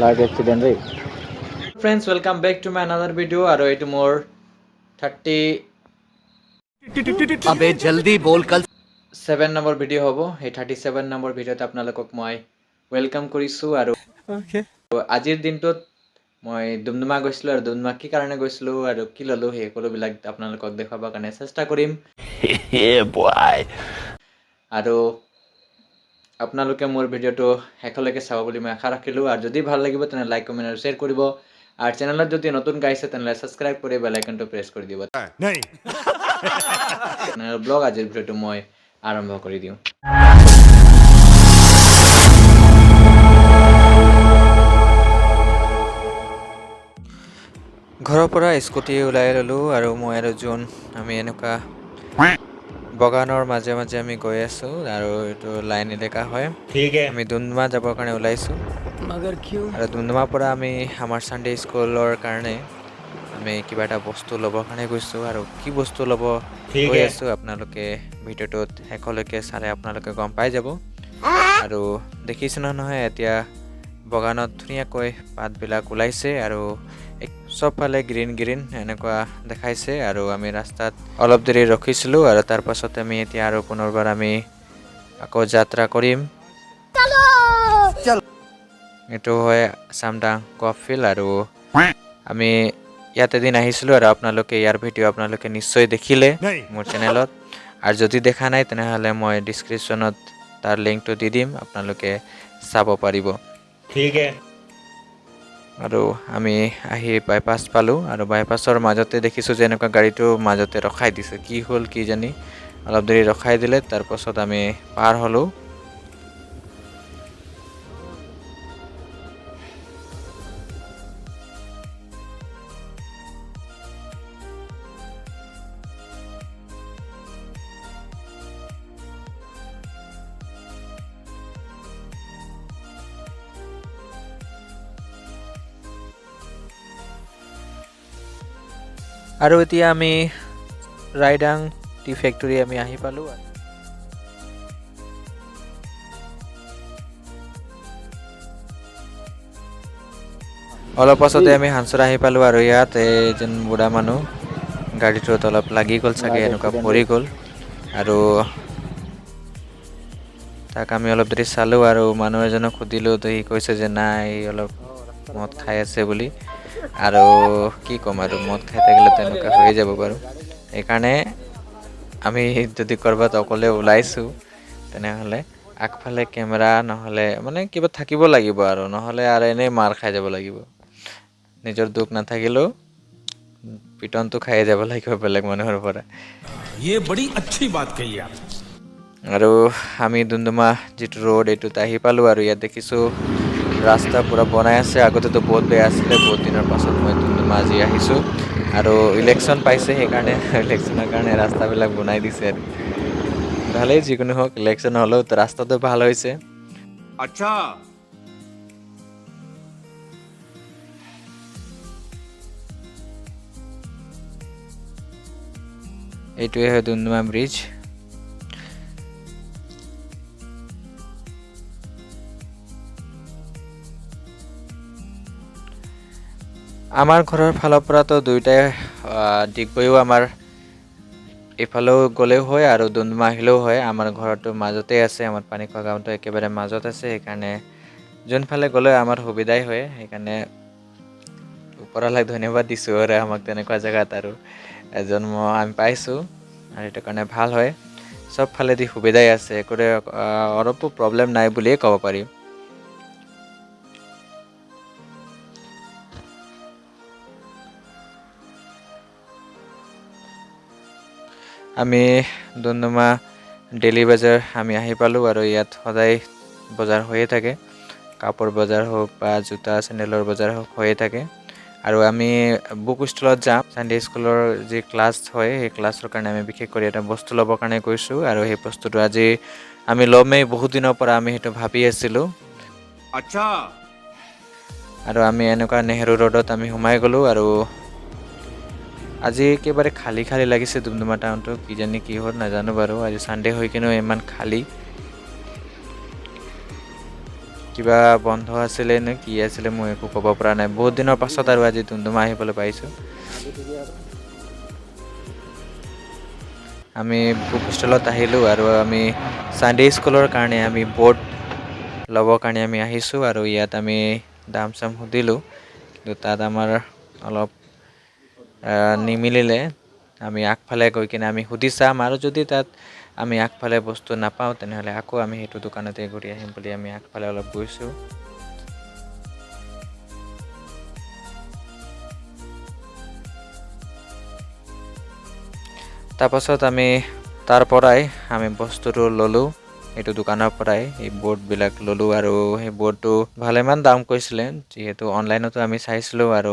Live accident रे. Friends, welcome back to my another video. আৰু এইটো মোৰ 37 जल्दी बोल कल নম্বৰ ভিডিঅ' হ'ব। এই 37 নম্বৰ ভিডিঅ'ত আপোনালোকক মই ৱেলকাম কৰিছোঁ। আৰু আজিৰ দিনটোত মই ডুমডুমা গৈছিলোঁ, আৰু ডুমডুমা কি কাৰণে গৈছিলোঁ আৰু কি ল'লোঁ সেই সকলোবিলাক আপোনালোকক দেখুৱাবৰ কাৰণে চেষ্টা কৰিম। আৰু আপোনালোকে মোৰ ভিডিঅ'টো শেষলৈকে চাব বুলি মই আশা ৰাখিলোঁ। আৰু যদি ভাল লাগিব তেনে লাইক, কমেণ্ট আৰু শ্বেয়াৰ কৰিব। আৰু চেনেলত যদি নতুন গাইছে তেনেহ'লে ছাবস্ক্ৰাইব কৰি বেল আইকনটো প্ৰেছ কৰি দিব। ব্লগ আজিৰ ভিডিঅ'টো মই আৰম্ভ কৰি দিওঁ। ঘৰৰ পৰা স্কুটি ওলাই ল'লোঁ, আৰু মই আৰু জোন আমি এনেকুৱা বাগানৰ মাজে মাজে আমি গৈ আছোঁ। আৰু এইটো লাইন এলেকা হয়। আমি ডুমডুমা যাবৰ কাৰণে ওলাইছোঁ। আৰু ডুমডুমাৰ পৰা আমি আমাৰ ছানডে স্কুলৰ কাৰণে আমি কিবা এটা বস্তু ল'বৰ কাৰণে গৈছোঁ। আৰু কি বস্তু ল'ব গৈ আছোঁ আপোনালোকে ভিডিঅ'টোত শেষলৈকে চালে আপোনালোকে গম পাই যাব। আৰু দেখিছে নহয় এতিয়া বাগানত ধুনীয়াকৈ পাতবিলাক ওলাইছে, আৰু চবফালে গ্ৰীণ গ্ৰীণ এনেকুৱা দেখাইছে। আৰু আমি ৰাস্তাত অলপ দেৰি ৰখিছিলোঁ, আৰু তাৰ পাছত আমি এতিয়া আৰু পুনৰবাৰ আমি আকৌ যাত্ৰা কৰিম। এইটো হয় চামদাং গল্ফ ফিল্ড, আৰু আমি ইয়াত এদিন আহিছিলোঁ, আৰু আপোনালোকে ইয়াৰ ভিডিঅ' আপোনালোকে নিশ্চয় দেখিলে মোৰ চেনেলত। আৰু যদি দেখা নাই তেনেহ'লে মই ডিছক্ৰিপশ্যনত তাৰ লিংকটো দি দিম, আপোনালোকে চাব পাৰিব। আৰু আমি আহি বাইপাছ পালোঁ, আৰু বাইপাছৰ মাজতে দেখিছোঁ যে এনেকুৱা গাড়ীটো মাজতে ৰখাই দিছে। কি হ'ল কি জানি অলপ দেৰি ৰখাই দিলে, তাৰপাছত আমি পাৰ হ'লোঁ। আৰু এতিয়া আমি ৰাইডাং টি ফেক্টৰী আমি আহি পালোঁ। অলপ পাছতে আমি হানচৰ আহি পালোঁ, আৰু ইয়াত এজন বুঢ়া মানুহ গাড়ীটোত অলপ লাগি গ'ল চাগে, এনেকুৱা পৰি গ'ল। আৰু তাক আমি অলপ দেৰি চালোঁ, আৰু মানুহ এজনক সুধিলোঁ, তো সি কৈছে যে নাই অলপ মদ খাই আছে বুলি। আৰু কি ক'ম, আৰু মদ খাই থাকিলে তেনেকুৱা হৈয়ে যাব বাৰু। সেইকাৰণে আমি যদি ক'ৰবাত অকলে ওলাইছোঁ তেনেহ'লে আগফালে কেমেৰা নহ'লে মানে কিবা থাকিব লাগিব, আৰু নহ'লে আৰু এনেই মাৰ খাই যাব লাগিব। নিজৰ দুখ নাথাকিলেও পিটনটো খাই যাব লাগিব বেলেগ মানুহৰ পৰা। আৰু আমি ডুমডুমা যিটো ৰোড এইটোত আহি পালোঁ, আৰু ইয়াত দেখিছোঁ ৰাস্তা পূৰা বনাই আছে। আগতেতো বহুত বেয়া আছিলে, বহুত দিনৰ পাছত মই ডুমডুমা আজি আহিছোঁ। আৰু ইলেকশ্যন পাইছে, সেইকাৰণে ইলেকশ্যনৰ কাৰণে ৰাস্তাবিলাক বনাই দিছে। আৰু ভালেই, যিকোনো হওক, ইলেকশ্যন হ'লেও ৰাস্তাটো ভাল হৈছে। এইটোৱে হয় ডুমডুমা ব্ৰিজ। আমাৰ ঘৰৰ ফালৰ পৰাতো দুয়োটাই ডিগবৈও আমাৰ এইফালেও গ'লেও হয়, আৰু ডুমডুমা আহিলেও হয়। আমাৰ ঘৰটো মাজতে আছে, আমাৰ পানীখোৱা গাঁৱটো একেবাৰে মাজত আছে। সেইকাৰণে যোনফালে গ'লেও আমাৰ সুবিধাই হয়। সেইকাৰণে ওপৰৱালাক ধন্যবাদ দিছোঁ, আৰু আমাক তেনেকুৱা জেগাত আৰু জন্ম আমি পাইছোঁ, আৰু সেইটো কাৰণে ভাল হয়। চব ফালেদি সুবিধাই আছে, একোৰে অলপো প্ৰব্লেম নাই বুলিয়ে ক'ব পাৰি। আমি ডুমডুমা ডেইলি বজাৰ আমি আহি পালোঁ, আৰু ইয়াত সদায় বজাৰ হৈয়ে থাকে। কাপোৰ বজাৰ হওক বা জোতা চেণ্ডেলৰ বজাৰ হওক হৈয়ে থাকে। আৰু আমি বুক ষ্টলত যাম। ছানডে স্কুলৰ যি ক্লাছ হয়, সেই ক্লাছৰ কাৰণে আমি বিশেষ কৰি এটা বস্তু ল'বৰ কাৰণে গৈছোঁ। আৰু সেই বস্তুটো আজি আমি ল'মেই, বহুত দিনৰ পৰা আমি সেইটো ভাবি আছিলোঁ। আৰু আমি এনেকুৱা নেহেৰু ৰোডত আমি সোমাই গ'লোঁ, আৰু আজি একেবাৰে খালী খালী লাগিছে ডুমডুমা টাউনটো। কিজানি কি হ'ল নাজানো বাৰু, আজি ছানডে হৈ কিনেও ইমান খালী। কিবা বন্ধ আছিলে নে কি আছিলে মই একো ক'ব পৰা নাই। বহুত দিনৰ পাছত আৰু আজি ডুমডুমা আহিবলৈ পাইছোঁ। আমি বুক হোষ্টেলত আহিলোঁ আৰু আমি ছানডে স্কুলৰ কাৰণে আমি ব'ৰ্ড ল'বৰ কাৰণে আমি আহিছোঁ আৰু ইয়াত আমি দাম চাম সুধিলোঁ, কিন্তু তাত আমাৰ অলপ নিমিলিলে। আমি আগফালে গৈ কিনে আমি সুধি চাম আৰু যদি তাত আমি আগফালে বস্তু নাপাওঁ তেনেহ'লে আকৌ আমি সেইটো দোকানতে ঘূৰি আহিম বুলি আমি আগফালে অলপ গৈছোঁ। তাৰপাছত আমি তাৰ পৰাই আমি বস্তুটো ল'লোঁ, এইটো দোকানৰ পৰাই এই ব'ৰ্ডবিলাক ল'লোঁ আৰু সেই ব'ৰ্ডটো ভালেমান দাম কৈছিলে, যিহেতু অনলাইনতো আমি চাইছিলোঁ আৰু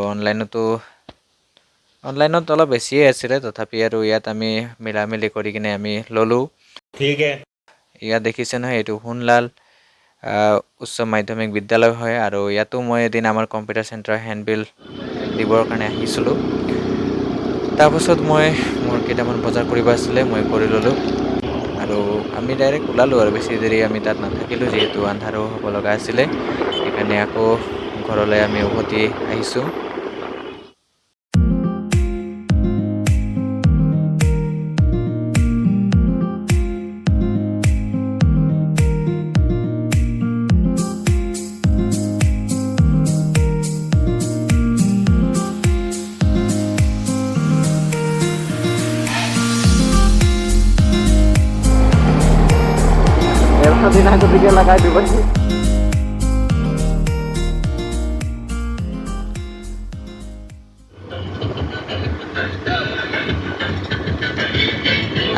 অনলাইনত অলপ বেছিয়ে আছিলে, তথাপি আৰু ইয়াত আমি মিলামিলি কৰি কিনে আমি ল'লোঁ। ইয়াত দেখিছে নহয়, এইটো সোণলাল উচ্চ মাধ্যমিক বিদ্যালয় হয় আৰু ইয়াতো মই এদিন আমাৰ কম্পিউটাৰ চেণ্টাৰ হেণ্ডবিল দিবৰ কাৰণে আহিছিলোঁ। তাৰপাছত মই মোৰ কেইটামান বজাৰ কৰিব আছিলে, মই কৰি ল'লোঁ আৰু আমি ডাইৰেক্ট ওলালোঁ আৰু বেছি দেৰি আমি তাত নাথাকিলোঁ, যিহেতু আন্ধাৰো হ'ব লগা আছিলে। সেইকাৰণে আকৌ ঘৰলৈ আমি উভতি আহিছোঁ।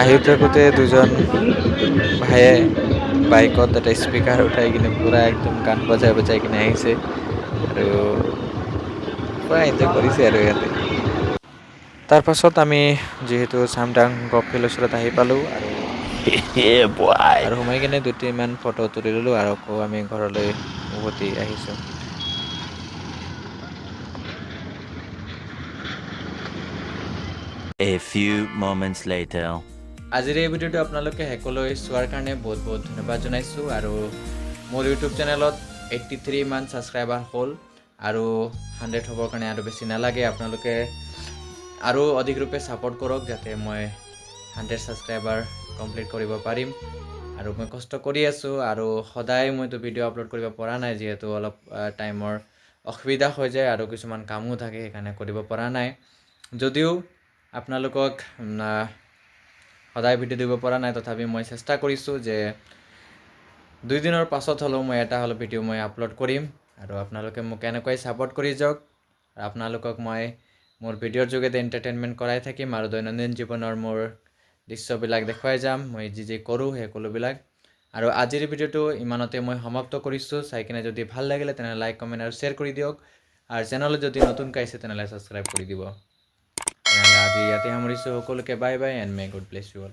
আহি থাকোঁতে দুজন ভাইয়ে বাইকত এটা স্পীকাৰ উঠাই কিনে পূৰা একদম গান বজাই বজাই কিনে আহিছে আৰু পূৰা এনজয় কৰিছে আৰু ইয়াতে। তাৰপাছত আমি যিহেতু চামদাং গভ ফিল্ড ওচৰত আহি পালোঁ আৰু সোমাই কিনে দুটিমান ফটো তুলি ল'লোঁ আৰু আকৌ আমি ঘৰলৈ উভতি আহিছোঁ। A few moments later. আজিৰ এই ভিডিঅ'টো আপোনালোকে শেষলৈ চোৱাৰ কাৰণে বহুত বহুত ধন্যবাদ জনাইছোঁ আৰু মোৰ ইউটিউব চেনেলত 83 মান ছাবস্ক্ৰাইবাৰ হ'ল আৰু 100 হ'বৰ কাৰণে আৰু বেছি নালাগে। আপোনালোকে আৰু অধিক ৰূপে ছাপোৰ্ট কৰক যাতে মই 100 ছাবস্ক্ৰাইবাৰ কমপ্লিট কৰিব পাৰিম আৰু মই কষ্ট কৰি আছোঁ আৰু সদায় মইতো ভিডিঅ' আপলোড কৰিব পৰা নাই, যিহেতু অলপ টাইমৰ অসুবিধা হৈ যায় আৰু কিছুমান কামো থাকে, সেইকাৰণে কৰিব পৰা নাই। যদিও আপোনালোকক সদায় ভিডিঅ' দিব পৰা নাই, তথাপি মই চেষ্টা কৰিছোঁ যে 2 দিনৰ পাছত হ'লেও মই এটা হ'লেও ভিডিঅ' মই আপলোড কৰিম আৰু আপোনালোকে মোক এনেকৈ ছাপোৰ্ট কৰি যাওক। আপোনালোকক মই মোৰ ভিডিঅ'ৰ যোগেদি এণ্টাৰটেইনমেণ্ট কৰাই থাকিম আৰু দৈনন্দিন জীৱনৰ মোৰ দৃশ্যবিলাক দেখুৱাই যাম, মই যি যি কৰোঁ সেই সকলোবিলাক। আৰু আজিৰ ভিডিঅ'টো ইমানতে মই সমাপ্ত কৰিছোঁ। চাই কিনে যদি ভাল লাগিলে তেনেহ'লে লাইক, কমেণ্ট আৰু শ্বেয়াৰ কৰি দিয়ক আৰু চেনেলত যদি নতুনকৈ আহিছে তেনেহ'লে ছাবস্ক্ৰাইব কৰি দিব। তেনেহ'লে আজি ইয়াতে সামৰিছোঁ। সকলোকে bye bye and may God bless you all.